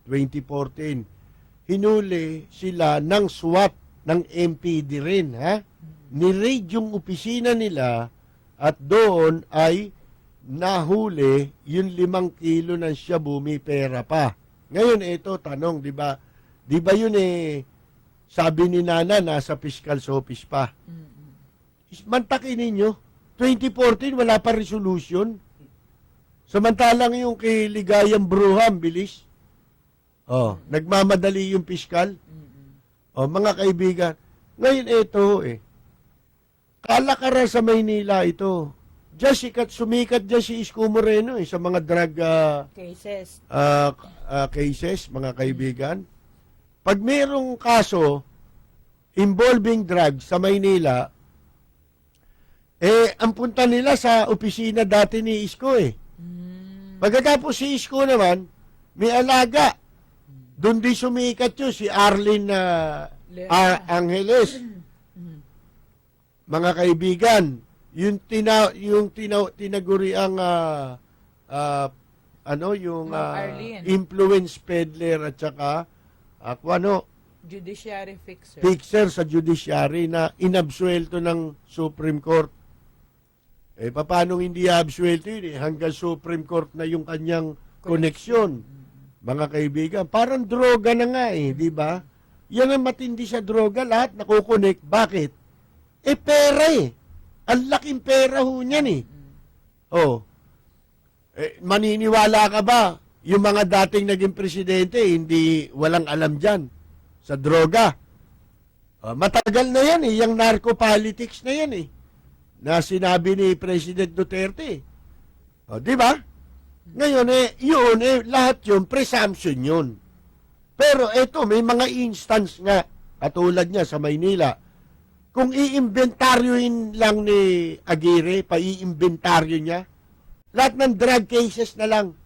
2014. Hinuli sila ng SWAT ng MPD rin, ha? Ni-raid yung opisina nila at doon ay nahuli yung 5 kilo ng shabu, may pera pa. Ngayon, ito, tanong, di ba? Di ba yun eh, sabi ni Nana, nasa fiscal's office pa. Mantakin ninyo, 2014, wala pa resolution. Samantalang yung kay Ligayang Bruham, bilis. Oh, nagmamadali yung piskal. Oh, mga kaibigan, ngayon ito eh, kalakaran sa Maynila ito. Sumikat dyan si Isko Moreno eh, sa mga drug Cases. cases, mga kaibigan. Pag mayroong kaso involving drugs sa Maynila, ang punta nila sa opisina dati ni Isko eh. Pagkatapos si Isko naman, may alaga. Doon din sumikat yun, si Arlene Angeles. Mga kaibigan, yung tinaguri ang influence peddler at saka Judiciary fixer. fixer sa judiciary na inabsuelto ng Supreme Court. Paano hindi absuelto yun eh? Hanggang Supreme Court na yung kanyang koneksyon. Mga kaibigan, parang droga na nga eh, di ba? Yan ang matindi sa droga, lahat nakukonek. Bakit? Pera eh. Ang laking pera ho niyan eh. Oh. Maniniwala ka ba? Yung mga dating naging presidente, hindi walang alam dyan sa droga. Matagal na yan eh, yung narco-politics na yan eh. Na sinabi ni President Duterte. Di ba? Ngayon lahat yun, presumption yun. Pero eto, may mga instance nga, katulad niya sa Maynila, kung i-inventaryoin lang ni Aguirre, pa-i-inventaryo niya, lahat ng drug cases na lang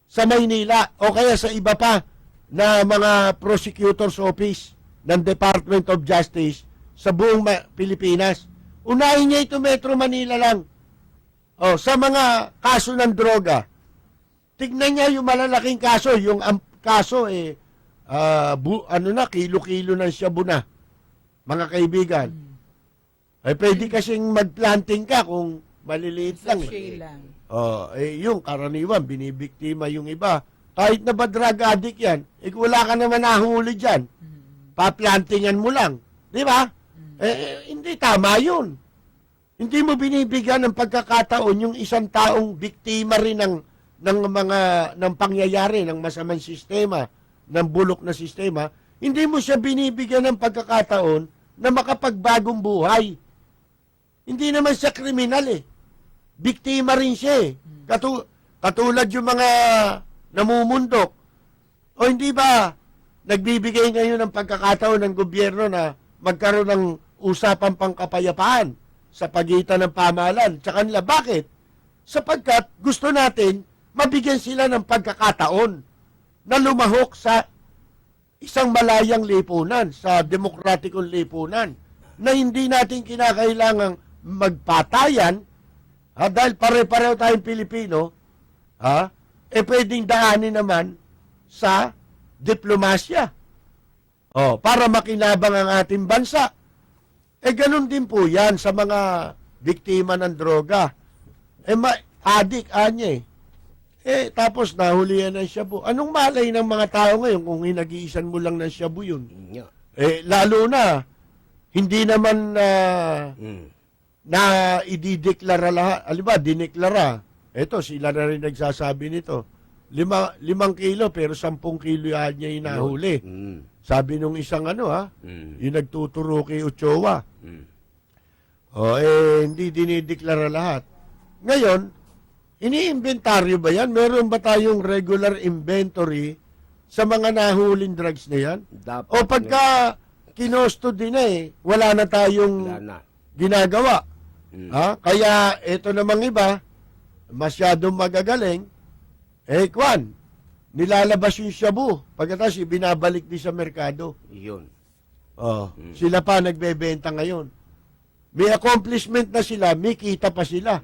sa Maynila o kaya sa iba pa na mga prosecutor's office ng Department of Justice sa buong Pilipinas. Unahin niya ito Metro Manila lang. Sa mga kaso ng droga, tignan niya yung malalaking kaso, yung kaso kilo-kilo ng shabu na. Mga kaibigan. Pwede kasing mag-planting ka kung maliliit lang. Lang. Yung karaniwan, binibiktima yung iba. Kahit na ba drug addict yan, wala ka naman nahuli dyan. Pa-plantingan mo lang. Di ba? Hindi tama yun. Hindi mo binibigyan ng pagkakataon yung isang taong biktima rin ng pangyayari ng masamang sistema, ng bulok na sistema. Hindi mo siya binibigyan ng pagkakataon na makapagbagong buhay. Hindi naman siya kriminal eh. Biktima rin siya eh. Katulad yung mga namumundok. O hindi ba nagbibigay ngayon ng pagkakataon ng gobyerno na magkaroon ng usapang pangkapayapaan sa pagitan ng pamahalaan sa kanila. Bakit? Sapagkat gusto natin mabigyan sila ng pagkakataon na lumahok sa isang malayang lipunan, sa demokratikong lipunan, na hindi natin kinakailangang magpatayan, dahil pare-pareho tayong Pilipino, pwedeng daanin naman sa diplomasya. Para makinabang ang ating bansa. Ganun din po yan sa mga biktima ng droga. Adik, anya tapos nahulihan ng shabu. Anong malay ng mga tao ngayon kung hinag-iisan mo lang ng shabu yun? Lalo na, hindi naman na idideklara lahat. Aliba, dineklara. Eto, sila na rin nagsasabi nito. 5 kilo pero 10 kilo yan niya inahuli. Sabi nung isang yung nagtuturo kay Ochoa. Hindi dinideklara lahat. Ngayon, ini-inventaryo ba yan? Meron ba tayong regular inventory sa mga nahuling drugs na yan? Dapat O pagka kinostody na wala na tayong wala na. ginagawa. Kaya ito namang iba, masyadong magagaling, Kwan, nilalabas yung shabu. Pagkatapos, binabalik din sa merkado. Yun. Sila pa nagbebenta ngayon. May accomplishment na sila, may kita pa sila.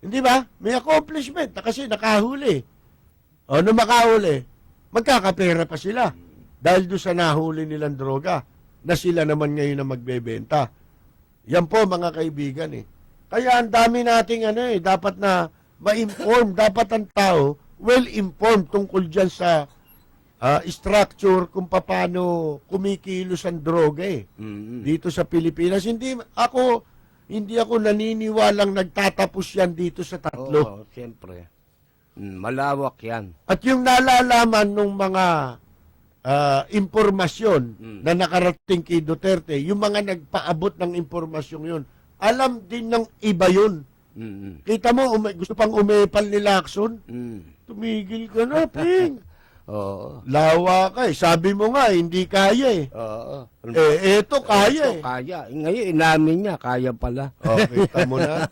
Hindi ba? May accomplishment na kasi nakahuli. Nung makahuli, magkakapera pa sila. Dahil doon sa nahuli nilang droga na sila naman ngayon na magbebenta. Yan po mga kaibigan Kaya ang dami nating dapat na ma-inform, dapat ang tao well-informed tungkol dyan sa structure kung paano kumikilos ang droga dito sa Pilipinas. Hindi ako naniniwalang nagtatapos yan dito sa tatlo. Oo, siyempre. Malawak yan. At yung nalalaman ng mga impormasyon na nakarating kay Duterte, yung mga nagpaabot ng impormasyon yun, alam din ng iba yun. Kita mo, gusto pang umepal ni Lacson? Tumigil ka na, Ping. Oo. Lawa ka Sabi mo nga, hindi kaya Oo. Eto kaya Kaya. Ngayon, inamin niya, kaya pala. Kita mo na.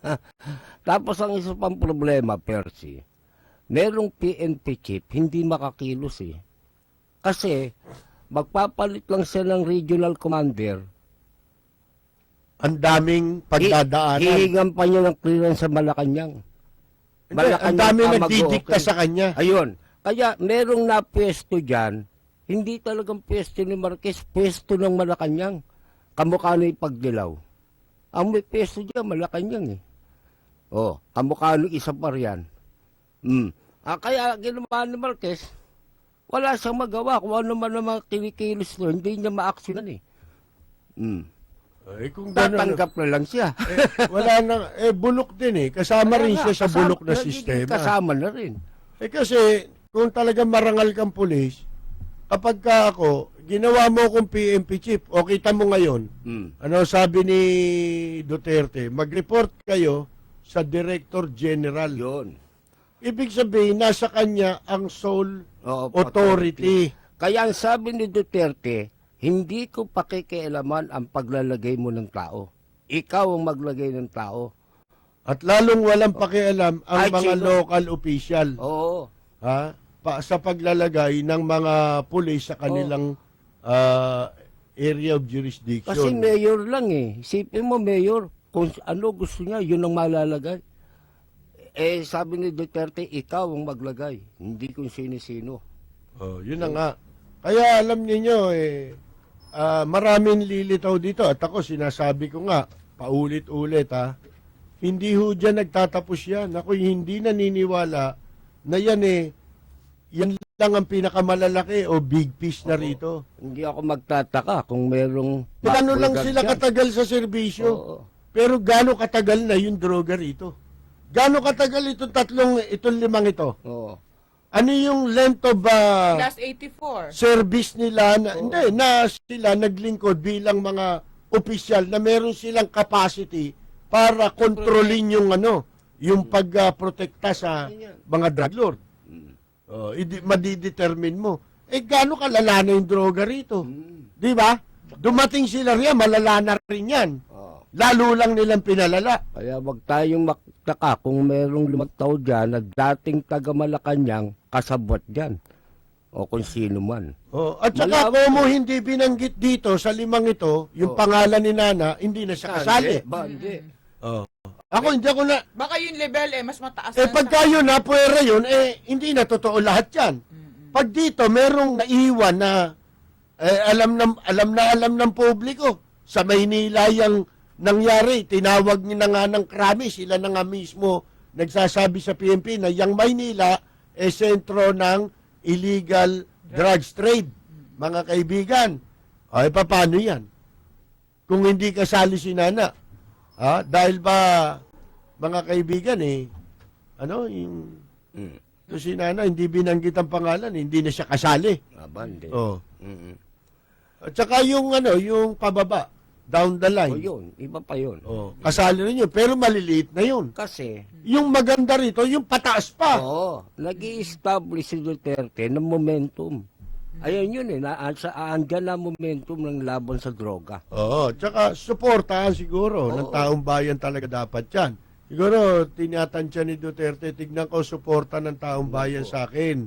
Tapos ang isa pang problema, Percy, merong PNP chief, hindi makakilos Kasi, magpapalit lang siya ng regional commander. Ang daming pagdadaanan. Hihingan pa niya ng clearance sa Malacanang. Ang dami nagdidikta sa kanya. Ayun. Kaya merong napwesto dyan, hindi talagang pwesto ni Marquez, pwesto ng Malacanang. Kamukha na ipagdilaw. Ang may pwesto dyan, Malacanang kamukha nung isa pa riyan. Kaya ginawa ni Marquez, wala siyang magawa. Kung ano man ang mga kinikilos doon, hindi niya ma-actionan Kung gano'n, Tatanggap na lang siya. wala na, bulok din Kasama rin siya sa bulok na sistema. Kasama na rin. Kasi, kung talagang marangal kang pulis, kapag ka ako, ginawa mo akong PNP chief, o kita mo ngayon, ano sabi ni Duterte, mag-report kayo sa Director General. Yun. Ibig sabihin, nasa kanya ang sole authority. Kaya ang sabi ni Duterte, hindi ko pakikialaman ang paglalagay mo ng tao. Ikaw ang maglagay ng tao. At lalong walang pakialam ang Ay, mga sino? local official. Oo. Sa paglalagay ng mga pulis sa kanilang area of jurisdiction. Kasi mayor lang Isipin mo, mayor, kung ano gusto niya, yun ang malalagay. Sabi ni Duterte, ikaw ang maglagay. Hindi kung sino-sino. Yun na nga. Kaya alam niyo maraming lilitaw dito. At ako, sinasabi ko nga, paulit-ulit hindi ho dyan nagtatapos yan. Ako hindi naniniwala na yan yan lang ang pinakamalalaki o big fish na rito. Hindi ako magtataka kung merong... Ano lang bulgar sila dyan. katagal sa serbisyo. Oo. Pero gaano katagal na yung droga rito? Gaano katagal itong limang ito? Oo. Ano yung length of Plus 84. service nila na sila naglingkod bilang mga opisyal na meron silang capacity para kontrolin yung pagprotekta sa mga drug lord. Madidetermine mo. Gaano kalala na yung droga rito? Di ba? Dumating sila riyan, malala na rin yan. Lalo lang nilang pinalala. Kaya wag tayong magtaka kung merong lumagtaw dyan na dating taga Malacanang kasabot dyan. O kung sino man. At saka kung mo hindi binanggit dito sa limang ito, yung pangalan ni Nana, hindi na siya kasali. Hindi. Ako hindi ako na... Baka yung level mas mataas pagka yun na, puwera yun, hindi na totoo lahat yan. Pag dito, merong naiwan na alam ng publiko. Sa Maynila yung nangyari, tinawag niya na nga ng krami, sila na nga mismo nagsasabi sa PNP na yung Maynila sentro ng illegal drugs trade. Mga kaibigan, paano yan? Kung hindi kasali si Nana. Dahil ba, mga kaibigan yung Mm. si Nana, hindi binanggit ang pangalan, hindi na siya kasali. Aba, hindi. Oh. Mm-mm. At saka yung yung pababa, down the O line. yun, iba pa yun. Oh, kasali rin yun, pero maliliit na yun. Kasi, Yung maganda rito, yung pataas pa. oo, nag-i-establish si Duterte ng momentum. Ayun yun andyan na momentum ng laban sa droga. Oo, tsaka suportahan siguro ng taong bayan talaga dapat yan. Siguro, tinatansya ni Duterte, tignan ko suporta ng taong bayan sa akin.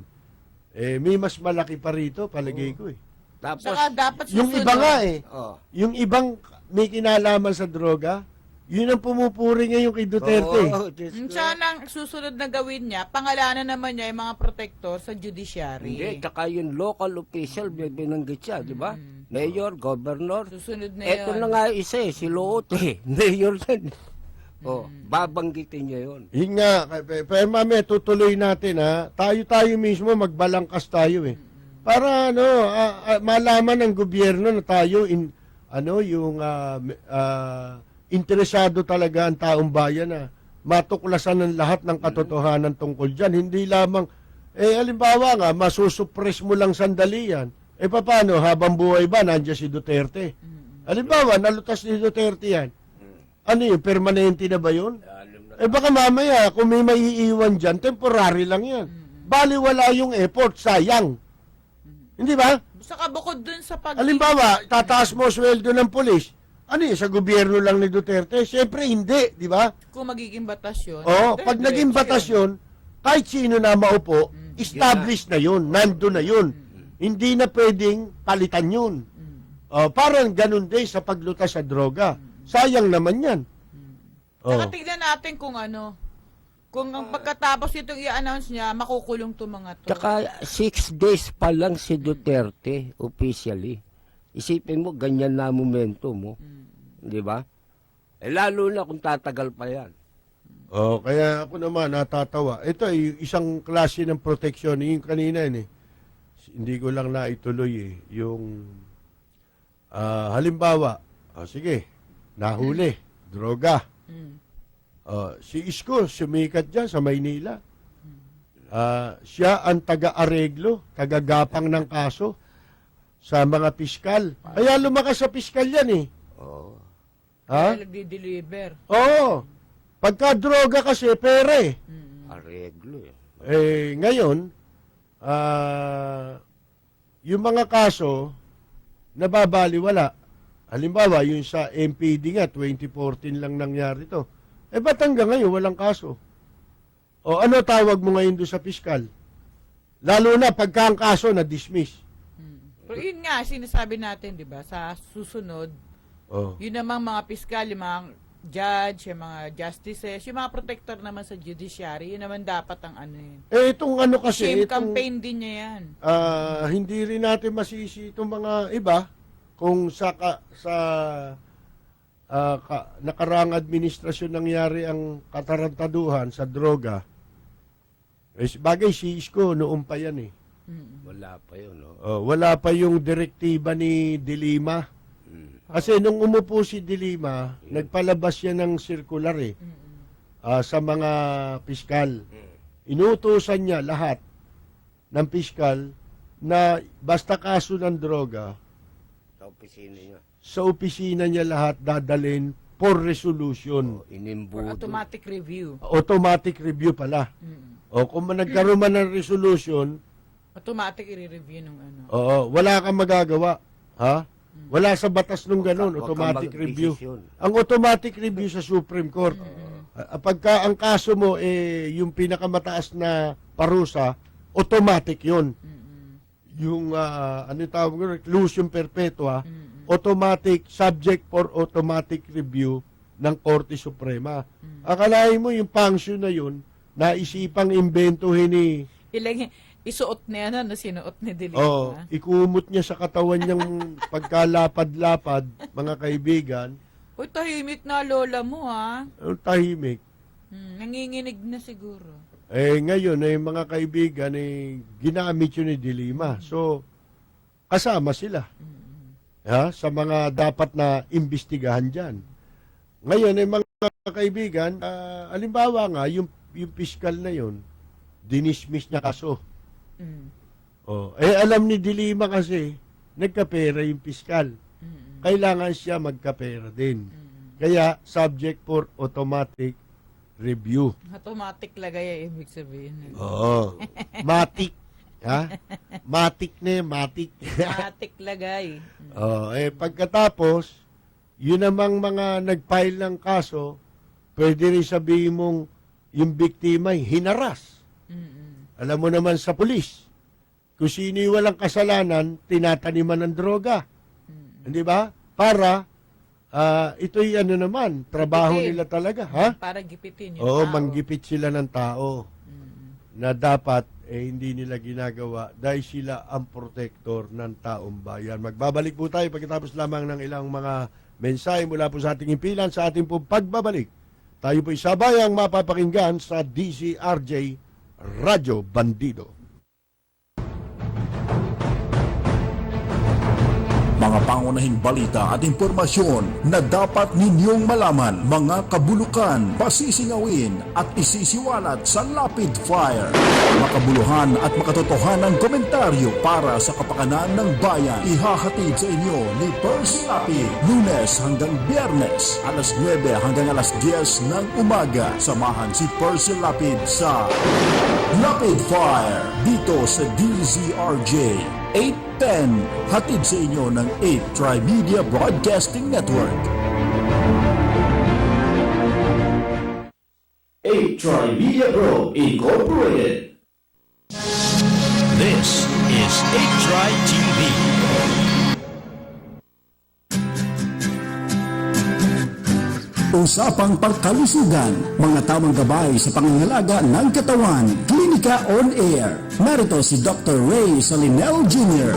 May mas malaki pa rito, palagay ko eh. Tapos, Saka dapat Yung susunod. iba nga eh, oh, yung ibang may kinalaman sa droga, yun ang pumupuri ngayon kay Duterte. oo, Diyos ko. Sana ang susunod na gawin niya, pangalanan naman niya yung mga protector sa judiciary. Hindi, tsaka yung local official, may binanggit siya, di ba? Mayor, governor. Susunod na Eto yun. na nga isa si Loote. Mayor yan. Oh, babanggitin niya yun. Yun nga, pero mami, tutuloy natin ha. Tayo mismo magbalangkas tayo eh. Para malaman ng gobyerno na tayo interesado talaga ang taong bayan na matuklasan ng lahat ng katotohanan tungkol dyan. Hindi lamang, halimbawa nga, masusuppress mo lang sandali yan. Paano, habang buhay ba, nandiyan si Duterte? Halimbawa, nalutas ni Duterte yan. Ano yun, permanente na ba yun? Baka mamaya, kung may maiiwan dyan, temporary lang yan. Baliwala yung effort, sayang. Hindi ba? Saka bukod dun sa Halimbawa, tataas mo sweldo ng polis. Ano yun, sa gobyerno lang ni Duterte? Siyempre, hindi, di ba? kung magiging batas yun. Oo, pag naging batas yun, kahit sino na maupo, established na yun, nando na yun. Hindi na pwedeng palitan yun. Parang ganun din sa paglutas sa droga. Sayang naman yan. Saka tignan natin kung kung ang pagkatapos itong i-announce niya, makukulong to mga to. Tsaka 6 days pa lang si Duterte officially. Isipin mo, ganyan na momentum mo. Di ba? Lalo na kung tatagal pa yan. Kaya ako naman natatawa. Ito ay isang klase ng proteksyon. Yung kanina yun eh. Hindi ko lang naituloy eh. Yung halimbawa, sige, nahuli, droga. Si Isko, sumikat dyan sa Maynila. Siya ang taga-areglo, taga-gapang ng kaso sa mga piskal. Kaya lumakas sa piskal yan eh. Oo. Ha? Kaya nagdi-deliver. Oo. Pagka droga kasi, pere. Areglo eh. Ngayon, yung mga kaso, nababaliwala. Halimbawa, yung sa MPD nga, 2014 lang nangyari to. Ba't hanggang ngayon walang kaso? O ano tawag mo ngayon doon sa piskal? Lalo na pagka ang kaso na-dismiss. Pero yun nga, sinasabi natin, di ba, sa susunod, yun namang mga piskal, yung mga judge, yung mga justices, yung mga protector naman sa judiciary, yun naman dapat ang yun. Itong ano kasi, Shame campaign din niya yan. hindi rin natin masisi itong mga iba kung nakarang administrasyon nangyari ang katarantaduhan sa droga. Bagay si Isko noon pa yan eh. Wala pa yun, no? Wala pa yung direktiba ni De Lima. Kasi nung umupo si De Lima, nagpalabas yan ng circular eh. Sa mga piskal. Inutusan niya lahat ng piskal na basta kaso ng droga, Sa opisina niya. sa opisina niya lahat dadalhin for resolution. Inimbudo. Automatic review. Automatic review pala. O kung nagkaroon man ng resolution, Automatic i-review nung wala kang magagawa. Ha? Wala sa batas nung ganun, Huwag ka automatic review. magdesisyon. Ang automatic review sa Supreme Court, pagka ang kaso mo yung pinakamataas na parusa, automatic 'yon. Yung ano tawag mo, reclusion perpetua, automatic subject for automatic review ng Korte Suprema. Akalain mo yung function na yun, naisipang imbentohin ni isuot niya na sinuot ni De Lima. ikumot niya sa katawan niyang pagkalapad-lapad, mga kaibigan. Uy, tahimik na lola mo, ha? Tahimik. Nanginginig na siguro. Ngayon, mga kaibigan, ginamit yun ni De Lima. So, kasama sila. Sa mga dapat na imbestigahan dyan. Ngayon, mga kaibigan, halimbawa nga, yung yung piskal na yon, dinismiss niya kaso. Mm. Alam ni Dilima kasi, nagkapera yung piskal. Kailangan siya magkapera din. Kaya, subject for automatic review. Automatic lagay ibig sabihin. Oo. Matik. Ha? Matik na matik. Automatic lagay. Pagkatapos, yun namang mga nag-file ng kaso, pwede rin sabihin mong yung biktima ay hinaras. Alam mo naman sa pulis, kung sino yung walang kasalanan, tinataniman ng droga. Hindi ba? Para, ito'y ano naman, trabaho Gipitin. nila talaga. Ha? Para gipitin yung Oo, tao. manggipit sila ng tao na dapat hindi nila ginagawa dahil sila ang protector ng taong bayan. Magbabalik po tayo pagkatapos lamang ng ilang mga mensahe mula po sa ating impilan sa ating pong pagbabalik. Tayo po'y sabayang mapapakinggan sa DZRJ Radyo Bandido. Mga pangunahing balita at impormasyon na dapat ninyong malaman, mga kabulukan, pasisingawin at isisiwalat sa Lapid Fire. Makabuluhan at makatotohanang komentaryo para sa kapakanan ng bayan. Ihahatid sa inyo ni Percy Lapid, Lunes hanggang Biyernes, alas 9 hanggang alas 10 ng umaga. Samahan si Percy Lapid sa Lapid Fire dito sa DZRJ 810, hatid sa inyo ng 8 Tri-Media Broadcasting Network. 8 Tri-Media Group Incorporated. This is 8 Tri TV. Usapang pagkalusugan, mga tamang gabay sa pangangalaga ng katawan, Klinika on Air. Narito si Dr. Ray Salinel Jr.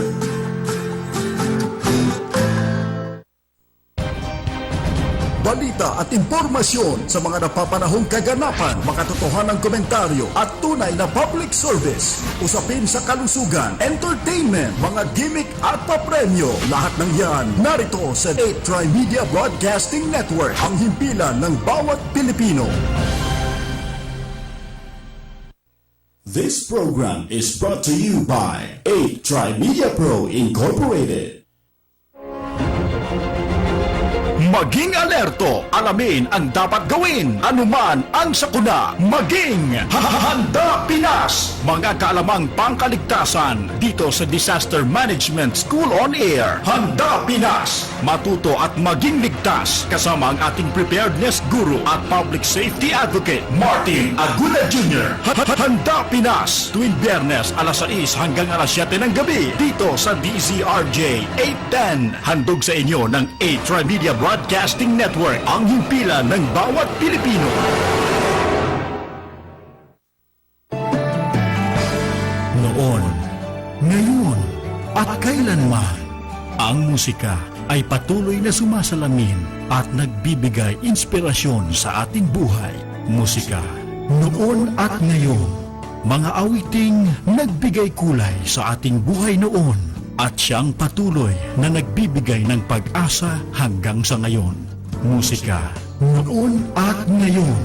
Balita at impormasyon sa mga napapanahong kaganapan, makatotohanang komentaryo at tunay na public service. Usapin sa kalusugan, entertainment, mga gimmick at papremyo. Lahat ng yan narito sa 8 Tri-Media Broadcasting Network, ang himpilan ng bawat Pilipino. This program is brought to you by 8 Tri-Media Pro Incorporated. Maging alerto, alamin ang dapat gawin, anuman ang sakuna, maging Handa Pinas! Mga kaalamang pangkaligtasan dito sa Disaster Management School on Air. Handa Pinas! Matuto at maging ligtas kasama ang ating preparedness guru at public safety advocate, Martin Agula Jr. Handa Pinas! Tuwing Biyernes alas 6 hanggang alas 7 ng gabi dito sa DZRJ 810. Handog sa inyo ng 8 Tri-Media Broadcasting Network, ang himpilan ng bawat Pilipino. Noon, ngayon, at kailanman, ang musika ay patuloy na sumasalamin at nagbibigay inspirasyon sa ating buhay. Musika, noon at ngayon, mga awiting nagbigay kulay sa ating buhay noon at siyang patuloy na nagbibigay ng pag-asa hanggang sa ngayon. Musika, noon at ngayon.